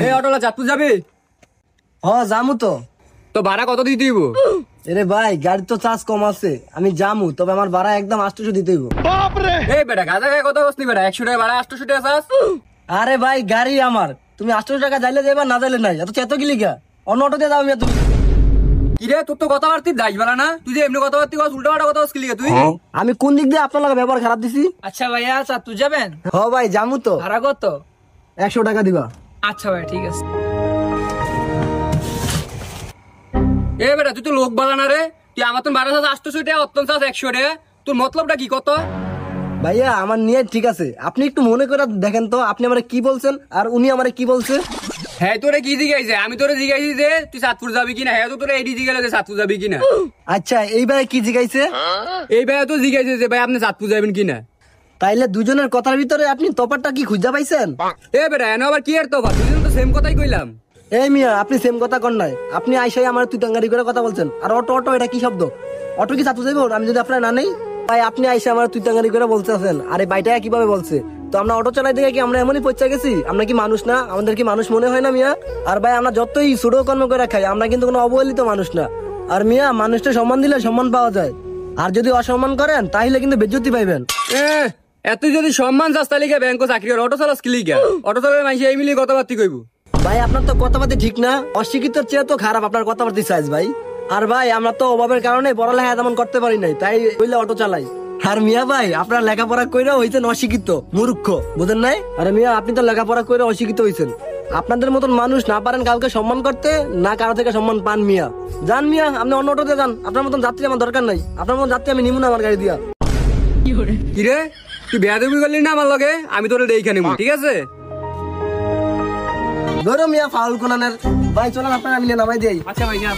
এই অটোলা চাঁদপুর যাবি? যামু তো। তো ভাড়া কত দিতে হইব? এরে ভাই গাড়ি তো চার্জ কম আছে, আমি যামু, তবে আমার ভাড়া একদম 800 দিতে হইব। এই বেটা গাঁজা গায়ে কত বসনি বেটা, 100 টাকা ভাড়া 800 টাকা চাস? আরে ভাই গাড়ি আমার, তুমি 800 টাকা যাইলে যাইবা, না যাইলে নাই। এত চেতো কি লিখা? অন্য অটো দিয়ে যাও মিয়া তুমি। কিরে তোর তো কথাবার্তি দাইস বেলা না, তুই যে এমনি কথাবার্তি কস, উল্টা পাল্টা কথা কস কি লিখে তুই? আমি কোন দিক দিয়ে আপনার লগে ব্যবহার খারাপ দিছি? আচ্ছা ভাইয়া চাঁদপুর যাবেন? ভাই যামু তো। ভাড়া কত? 100 টাকা দিবা। আচ্ছা ভাই ঠিক আছে। এ বেটা তুই তো লোক বালা না রে, তুই আমার তো ভাড়া চাস 800 টাকা, অত্যন্ত চাস 100 টাকা, তোর মতলবটা কি কত? ভাইয়া আমার নিয়ে ঠিক আছে, আপনি একটু মনে করে দেখেন তো, আপনি আমারে কি বলছেন আর উনি আমারে কি বলছে। হ্যাঁ তোরে কি জিগাইছে? আমি তোরে জিগাইছি যে তুই চাঁদপুর যাবি কিনা, হ্যাঁ তো তোরে এইটি জিগাইলে যে চাঁদপুর যাবি কিনা। আচ্ছা এই ভাই কি জিগাইছে? এই ভাই তো জিগাইছে যে ভাই আপনি চাঁদপুর যাবেন কিনা। তাইলে দুজনের কথার ভিতরে আপনি তফাৎটা কি খুঁজে পাইছেন? এ বেটা এনে আবার কি আর তো দুজন তো সেম কথাই কইলাম। এই মিয়া আপনি সেম কথা কর নাই, আপনি আইসাই আমার তুই টাঙ্গারি করে কথা বলছেন। আর অটো অটো এটা কি শব্দ? অটো কি চাতু যাইব আমি যদি আপনার না নেই? ভাই আপনি আইসা আমার তুই টাঙ্গারি করে বলতেছেন, আরে বাইটা কিভাবে বলছে? তো আমরা অটো চালাই দেখে কি আমরা এমনই পৌঁছে গেছি? আমরা কি মানুষ না? আমাদের কি মানুষ মনে হয় না মিয়া? আর ভাই আমরা যতই ছোট কর্ম করে খাই, আমরা কিন্তু কোনো অবহেলিত মানুষ না। আর মিয়া মানুষটা সম্মান দিলে সম্মান পাওয়া যায়, আর যদি অসম্মান করেন তাহলে কিন্তু বেজ্জতি পাইবেন। এত যদি সম্মান চাস তাহলে ব্যাংক চাকরি করে, অটো চালাস কি লিগা? অটো চালালে মানুষ এই মিলিয়ে কথাবার্তি কইব। ভাই আপনার তো কথাবার্তা ঠিক না, অশিক্ষিতর চেয়ে তো খারাপ আপনার কথাবার্তা চাইজ ভাই। আর ভাই আমরা তো অভাবের কারণে পড়ালেখা তেমন করতে পারি নাই, তাই বললে অটো চালাই। আর মিয়া ভাই আপনার লেখাপড়া কইরা হইছেন অশিক্ষিত মূর্খ, বুঝেন নাই? আরে মিয়া আপনি তো লেখাপড়া কইরা অশিক্ষিত হইছেন। আপনাদের মতন মানুষ না পারেন কাউকে সম্মান করতে, না কারো থেকে সম্মান পান মিয়া। যান মিয়া আপনি অন্য অটোতে যান, আপনার মতন যাত্রী আমার দরকার নাই। আপনার মতন যাত্রী আমি নিমু না আমার গাড়ি দিয়া। কিরে তুই বেয়াদবি করলি না আমার লগে, আমি তোরে এইখানে নিমু, ঠিক আছে? ধরো মিয়া ফাউল কোনানের ভাই, চলেন আপনার আমি নামাই দিই। আচ্ছা ভাই যা।